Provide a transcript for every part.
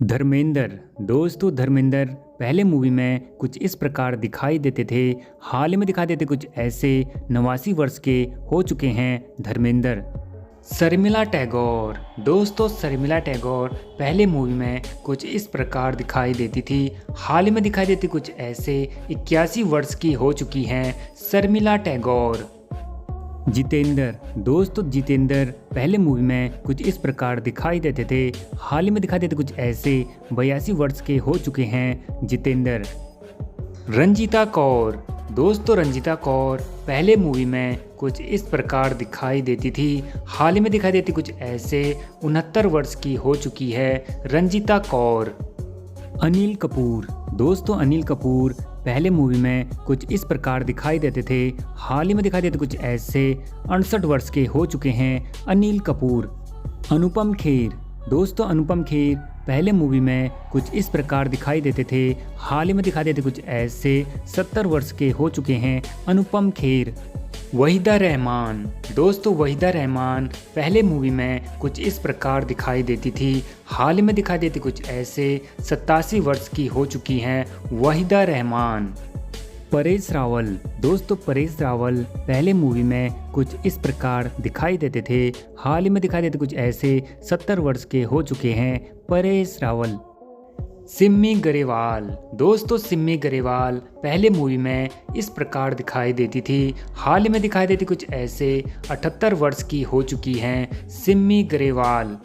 धर्मेंद्र। दोस्तों धर्मेंद्र पहले मूवी में कुछ इस प्रकार दिखाई देते थे, हाल ही में दिखाई देते कुछ ऐसे 89 वर्ष के हो चुके हैं धर्मेंद्र। शर्मिला टैगोर। दोस्तों शर्मिला टैगोर पहले मूवी में कुछ इस प्रकार दिखाई देती थी, हाल ही में दिखाई देती कुछ ऐसे 81 वर्ष की हो चुकी हैं शर्मिला टैगोर। जितेंद्र। दोस्तों जितेंद्र पहले मूवी में कुछ इस प्रकार दिखाई देते थे, हाल ही में दिखाई देते कुछ ऐसे 82 वर्ष के हो चुके हैं जितेंद्र। रंजीता कौर। दोस्तों रंजीता कौर पहले मूवी में कुछ इस प्रकार दिखाई देती थी, हाल ही में दिखाई देती कुछ ऐसे 69 वर्ष की हो चुकी है रंजीता कौर। अनिल कपूर। दोस्तों अनिल कपूर पहले मूवी में कुछ इस प्रकार दिखाई देते थे, हाल ही में दिखाई देते कुछ ऐसे 68 वर्ष के हो चुके हैं अनिल कपूर। अनुपम खेर। दोस्तों अनुपम खेर पहले मूवी में कुछ इस प्रकार दिखाई देते थे, हाल ही में दिखाई देते कुछ ऐसे 70 वर्ष के हो चुके हैं अनुपम खेर। वहीदा रहमान। दोस्तों वहीदा रहमान पहले मूवी में कुछ इस प्रकार दिखाई देती थी, हाल ही में दिखाई देती कुछ ऐसे 87 वर्ष की हो चुकी हैं वहीदा रहमान। परेश रावल। दोस्तों परेश रावल पहले मूवी में कुछ इस प्रकार दिखाई देते थे, हाल ही में दिखाई देते कुछ ऐसे 70 वर्ष के हो चुके हैं परेश रावल। सिम्मी गरेवाल। दोस्तों सिम्मी गरेवाल पहले मूवी में इस प्रकार दिखाई देती थी, हाल ही में दिखाई देती कुछ ऐसे 78 वर्ष की हो चुकी हैं सिम्मी गरेवाल।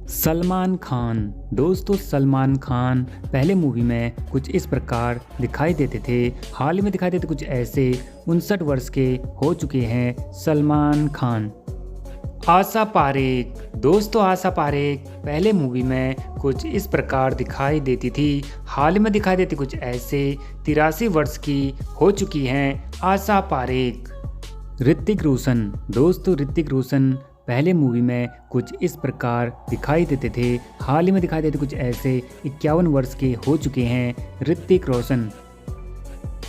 सलमान खान। दोस्तों सलमान खान पहले मूवी में कुछ इस प्रकार दिखाई देते थे, हाल ही में दिखाई देते कुछ ऐसे 59 वर्ष के हो चुके हैं सलमान खान। आशा पारेख। दोस्तों आशा पारेख पहले मूवी में कुछ इस प्रकार दिखाई देती थी, हाल ही में दिखाई देती कुछ ऐसे 83 वर्ष की हो चुकी हैं आशा पारेख। ऋतिक रोशन। दोस्तों ऋतिक रोशन पहले मूवी में कुछ इस प्रकार दिखाई देते थे, हाल ही में दिखाई देते कुछ ऐसे 51 वर्ष के हो चुके हैं ऋतिक रोशन।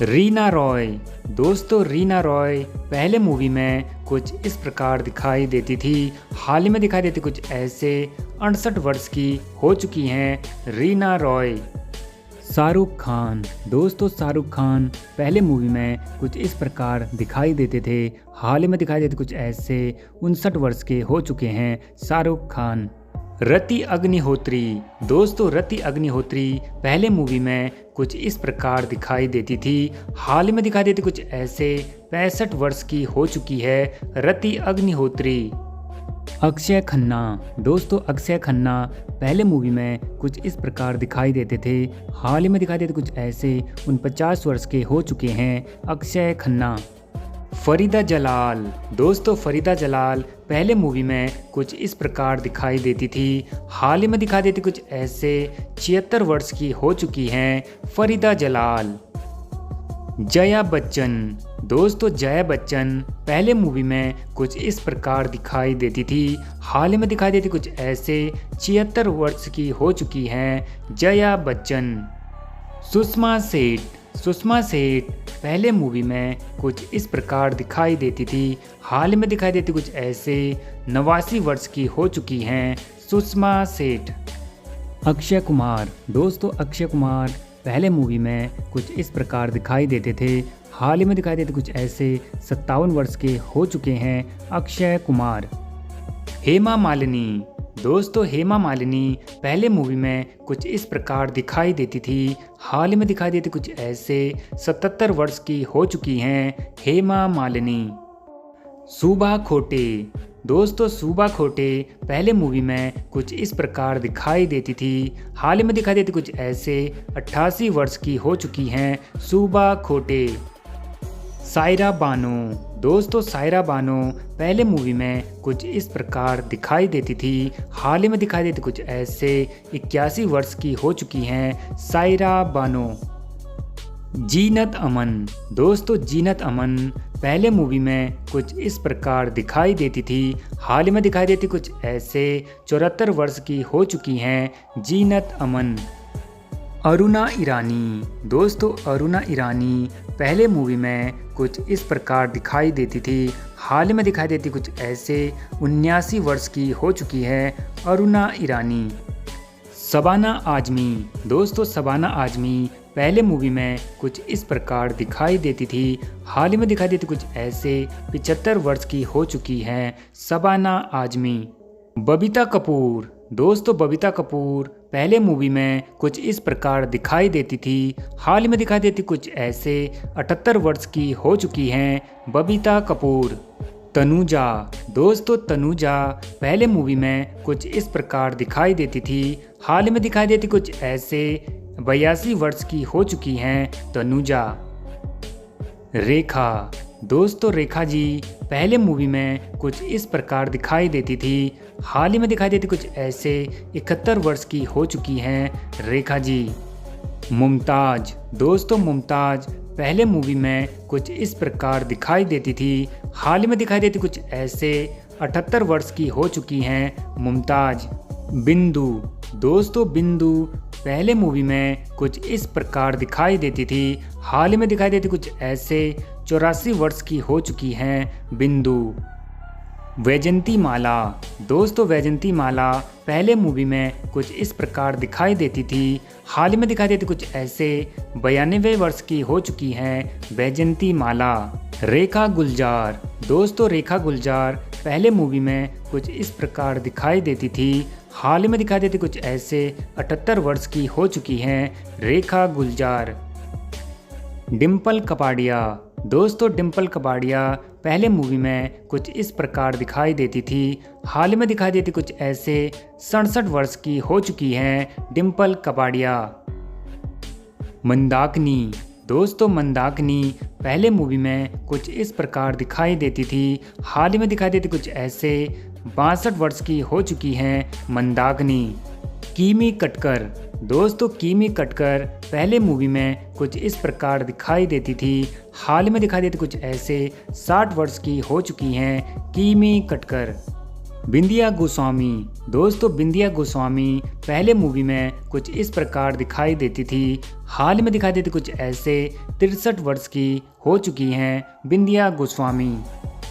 रीना रॉय। दोस्तों रीना रॉय पहले मूवी में कुछ इस प्रकार दिखाई देती थी, हाल ही में दिखाई देती कुछ ऐसे 68 वर्ष की हो चुकी हैं रीना रॉय। शाहरुख खान। दोस्तों शाहरुख खान पहले मूवी में कुछ इस प्रकार दिखाई देते थे, हाल ही में दिखाई देते कुछ ऐसे 59 वर्ष के हो चुके हैं शाहरुख खान। रति अग्निहोत्री। दोस्तों रति अग्निहोत्री पहले मूवी में कुछ इस प्रकार दिखाई देती थी, हाल ही में दिखाई देती कुछ ऐसे 65 वर्ष की हो चुकी है रति अग्निहोत्री। अक्षय खन्ना। दोस्तों अक्षय खन्ना पहले मूवी में कुछ इस प्रकार दिखाई देते थे, हाल ही में दिखाई देते कुछ ऐसे 49 वर्ष के हो चुके हैं अक्षय खन्ना। फरीदा जलाल। दोस्तों फरीदा जलाल पहले मूवी में कुछ इस प्रकार दिखाई देती थी, हाल ही में दिखाई देती कुछ ऐसे 76 वर्ष की हो चुकी हैं फरीदा जलाल। जया बच्चन। दोस्तों जया बच्चन पहले मूवी में कुछ इस प्रकार दिखाई देती थी, हाल ही में दिखाई देती कुछ ऐसे 76 वर्ष की हो चुकी हैं जया बच्चन। सुषमा सेठ। सुषमा सेठ पहले मूवी में कुछ इस प्रकार दिखाई देती थी, हाल ही में दिखाई देती कुछ ऐसे 89 वर्ष की हो चुकी हैं सुषमा सेठ। अक्षय कुमार। दोस्तों अक्षय कुमार पहले मूवी में कुछ इस प्रकार दिखाई देते थे, हाल ही में दिखाई देते कुछ ऐसे 57 वर्ष के हो चुके हैं अक्षय कुमार। हेमा मालिनी। दोस्तों हेमा मालिनी पहले मूवी में कुछ इस प्रकार दिखाई देती थी, हाल ही में दिखाई देती कुछ ऐसे 77 वर्ष की हो चुकी हैं हेमा मालिनी। सुबा खोटे। दोस्तों सुबा खोटे पहले मूवी में कुछ इस प्रकार दिखाई देती थी, हाल ही में दिखाई देती कुछ ऐसे 88 वर्ष की हो चुकी हैं सुबा खोटे। सायरा बानो। दोस्तों सायरा बानो पहले मूवी में कुछ इस प्रकार दिखाई देती थी, हाल ही में दिखाई देती कुछ ऐसे 81 वर्ष की हो चुकी हैं सायरा बानो। जीनत अमन। दोस्तों जीनत अमन पहले मूवी में कुछ इस प्रकार दिखाई देती थी, हाल ही में दिखाई देती कुछ ऐसे 74 वर्ष की हो चुकी हैं जीनत अमन। अरुणा ईरानी। दोस्तों अरुणा ईरानी पहले मूवी में कुछ इस प्रकार दिखाई देती थी, हाल ही में दिखाई देती कुछ ऐसे 79 वर्ष की हो चुकी है अरुणा ईरानी। शबाना आजमी। दोस्तों शबाना आजमी पहले मूवी में कुछ इस प्रकार दिखाई देती थी, हाल ही में दिखाई देती कुछ ऐसे 75 वर्ष की हो चुकी हैं शबाना आजमी। बबीता कपूर। दोस्तों बबीता कपूर पहले मूवी में कुछ इस प्रकार दिखाई देती थी, हाल ही में दिखाई देती कुछ ऐसे 78 वर्ष की हो चुकी हैं बबीता कपूर। तनुजा। दोस्तों तनुजा पहले मूवी में कुछ इस प्रकार दिखाई देती थी, हाल ही में दिखाई देती कुछ ऐसे 82 वर्ष की हो चुकी हैं तनुजा। रेखा। दोस्तों रेखा जी पहले मूवी में कुछ इस प्रकार दिखाई देती थी, हाल ही में दिखाई देती कुछ ऐसे 71 वर्ष की हो चुकी हैं रेखा जी। मुमताज। दोस्तों मुमताज पहले मूवी में कुछ इस प्रकार दिखाई देती थी, हाल ही में दिखाई देती कुछ ऐसे 78 वर्ष की हो चुकी हैं मुमताज। बिंदु। दोस्तों बिंदु पहले मूवी में कुछ इस प्रकार दिखाई देती थी, हाल ही में दिखाई देती कुछ ऐसे 84 वर्ष की हो चुकी हैं बिंदु। वैजंती माला। दोस्तों वैजंती माला पहले मूवी में कुछ इस प्रकार दिखाई देती थी, हाल ही में दिखाई देती कुछ ऐसे 92 वर्ष की हो चुकी हैं वैजंती माला। रेखा गुलजार। दोस्तों रेखा गुलजार पहले मूवी में कुछ इस प्रकार दिखाई देती थी, हाल ही में दिखाई देती कुछ ऐसे 78 वर्ष की हो चुकी हैं रेखा गुलजार। डिम्पल कपाड़िया। दोस्तों डिम्पल कपाड़िया पहले मूवी में कुछ इस प्रकार दिखाई देती थी, हाल ही में दिखाई देती कुछ ऐसे 67 वर्ष की हो चुकी हैं डिम्पल कपाड़िया। मंदाकिनी। दोस्तों मंदाकिनी पहले मूवी में कुछ इस प्रकार दिखाई देती थी, हाल ही में दिखाई देती कुछ ऐसे 62 वर्ष की हो चुकी हैं मंदाकिनी। कीमी कटकर। दोस्तों कीमी कटकर पहले मूवी में कुछ इस प्रकार दिखाई देती थी, हाल में दिखाई देती कुछ ऐसे 60 वर्ष की हो चुकी हैं कीमी कटकर। बिंदिया गोस्वामी। दोस्तों बिंदिया गोस्वामी पहले मूवी में कुछ इस प्रकार दिखाई देती थी, हाल में दिखाई देती कुछ ऐसे 63 वर्ष की हो चुकी हैं बिंदिया गोस्वामी।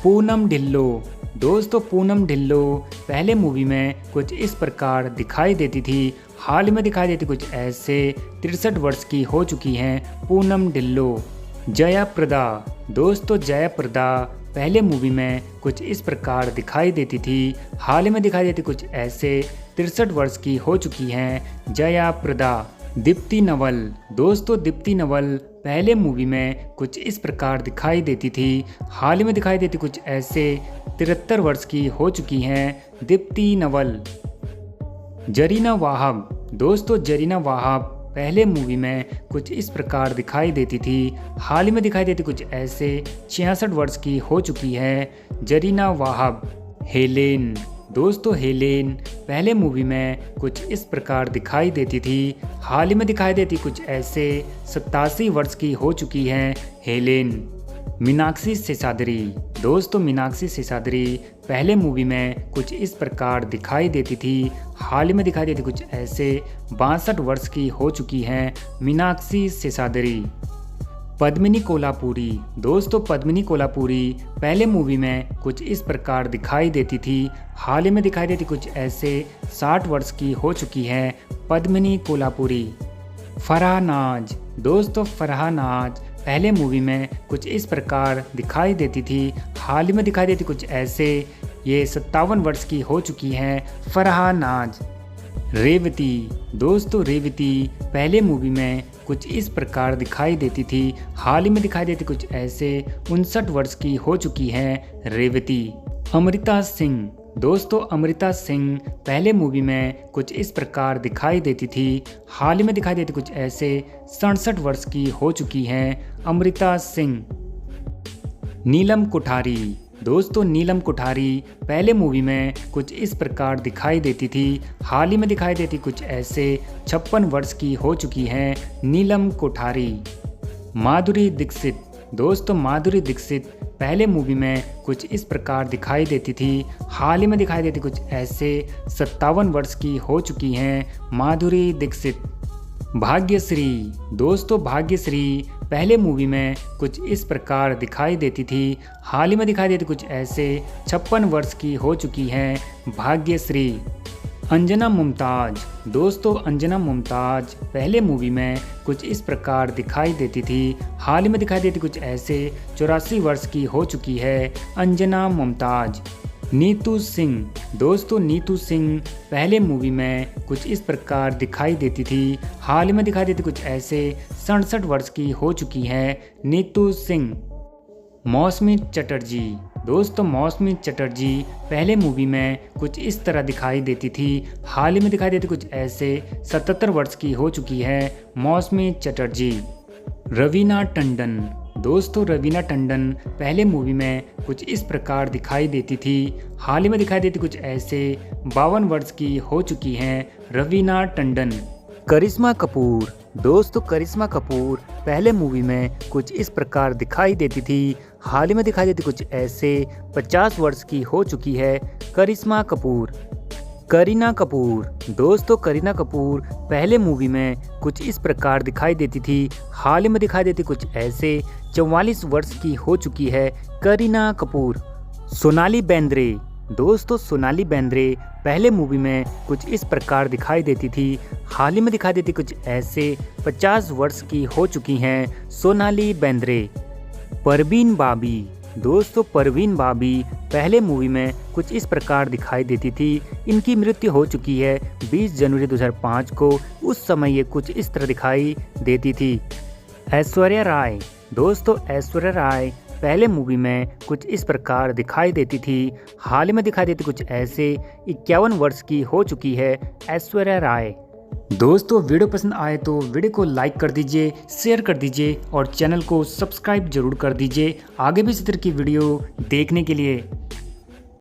पूनम ढिल्लो। दोस्तों पूनम ढिल्लो पहले मूवी में कुछ इस प्रकार दिखाई देती थी, हाल में दिखाई देती कुछ ऐसे 63 वर्ष की हो चुकी हैं पूनम ढिल्लो। जया प्रदा। दोस्तों जया प्रदा पहले मूवी में कुछ इस प्रकार दिखाई देती थी, हाल में दिखाई देती कुछ ऐसे 63 वर्ष की हो चुकी हैं जया प्रदा। दीप्ति नवल। दोस्तों दीप्ति नवल पहले मूवी में कुछ इस प्रकार दिखाई देती थी, हाल में दिखाई देती कुछ ऐसे 73 वर्ष की हो चुकी हैं दीप्ति नवल। जरीना वाहब। दोस्तों जरीना वाहब पहले मूवी में कुछ इस प्रकार दिखाई देती थी, हाल में दिखाई देती कुछ ऐसे 66 वर्ष की हो चुकी है जरीना वाहब। हेलेन। दोस्तों हेलेन पहले मूवी में कुछ इस प्रकार दिखाई देती थी, हाल में दिखाई देती कुछ ऐसे 87 वर्ष की हो चुकी हैं हेलेन। मीनाक्षी शेषाद्री। दोस्तों मीनाक्षी शेषाद्री पहले मूवी में कुछ इस प्रकार दिखाई देती थी, हाल में दिखाई देती कुछ ऐसे 62 वर्ष की हो चुकी हैं मीनाक्षी शेषाद्री। पद्मिनी कोल्हापुरी। दोस्तों पद्मिनी कोल्हापुरी पहले मूवी में कुछ इस प्रकार दिखाई देती थी, हाल में दिखाई देती कुछ ऐसे 60 वर्ष की हो चुकी हैं पद्मिनी कोल्हापुरी। फराह नाज। दोस्तों फराह नाज पहले मूवी में कुछ इस प्रकार दिखाई देती थी, हाल में दिखाई देती कुछ ऐसे ये 57 वर्ष की हो चुकी हैं फराह नाज। रेवती। दोस्तों रेवती पहले मूवी में कुछ इस प्रकार दिखाई देती थी, हाल में दिखाई देती कुछ ऐसे 59 वर्ष की हो चुकी हैं रेवती। अमृता सिंह। दोस्तों अमृता सिंह पहले मूवी में कुछ इस प्रकार दिखाई देती थी, हाल में दिखाई देती कुछ ऐसे 67 वर्ष की हो चुकी हैं अमृता सिंह। नीलम कोठारी। दोस्तों नीलम कोठारी पहले मूवी में कुछ इस प्रकार दिखाई देती थी, हाल ही में दिखाई देती कुछ ऐसे 56 वर्ष की हो चुकी हैं नीलम कोठारी। माधुरी दीक्षित। दोस्तों माधुरी दीक्षित पहले मूवी में कुछ इस प्रकार दिखाई देती थी, हाल ही में दिखाई देती कुछ ऐसे 57 वर्ष की हो चुकी हैं माधुरी दीक्षित। भाग्यश्री। दोस्तों भाग्यश्री पहले मूवी में कुछ इस प्रकार दिखाई देती थी, हाल ही में दिखाई देती कुछ ऐसे 56 वर्ष की हो चुकी हैं भाग्यश्री। अंजना मुमताज। दोस्तों अंजना मुमताज पहले मूवी में कुछ इस प्रकार दिखाई देती थी, हाल ही में दिखाई देती कुछ ऐसे। 84 वर्ष की हो चुकी है अंजना मुमताज। नीतू सिंह। दोस्तों नीतू सिंह पहले मूवी में कुछ इस प्रकार दिखाई देती थी, हाल ही में दिखाई देती कुछ ऐसे। 67 वर्ष की हो चुकी है नीतू सिंह। मौसमी चटर्जी। दोस्तों मौसमी चटर्जी पहले मूवी में कुछ इस तरह दिखाई देती थी, हाल ही में दिखाई देती कुछ ऐसे। 77 वर्ष की हो चुकी है मौसमी चटर्जी। रवीना टंडन। दोस्तों रवीना टंडन पहले मूवी में कुछ इस प्रकार दिखाई देती थी, हाल ही में दिखाई देती कुछ ऐसे। 52 वर्ष की हो चुकी हैं रवीना टंडन। करिश्मा कपूर। दोस्तों करिश्मा कपूर पहले मूवी में कुछ इस प्रकार दिखाई देती थी, हाल ही में दिखाई देती कुछ ऐसे। 50 वर्ष की हो चुकी है करिश्मा कपूर। करीना कपूर। दोस्तों करीना कपूर पहले मूवी में कुछ इस प्रकार दिखाई देती थी, हाल ही में दिखाई देती कुछ ऐसे। 44 वर्ष की हो चुकी है करीना कपूर। सोनाली बेंद्रे। दोस्तों सोनाली बेंद्रे पहले मूवी में कुछ इस प्रकार दिखाई देती थी, हाल ही में दिखाई देती कुछ ऐसे। 50 वर्ष की हो चुकी हैं सोनाली बेंद्रे। परवीन बाबी। दोस्तों परवीन बाबी पहले मूवी में कुछ इस प्रकार दिखाई देती थी, इनकी मृत्यु हो चुकी है 20 जनवरी 2005 को। उस समय ये कुछ इस तरह दिखाई देती थी। ऐश्वर्या राय। दोस्तों ऐश्वर्या राय पहले मूवी में कुछ इस प्रकार दिखाई देती थी, हाल ही में दिखाई देती कुछ ऐसे। 51 वर्ष की हो चुकी है ऐश्वर्या राय। दोस्तों वीडियो पसंद आए तो वीडियो को लाइक कर दीजिए, शेयर कर दीजिए और चैनल को सब्सक्राइब जरूर कर दीजिए आगे भी इसी तरह की वीडियो देखने के लिए।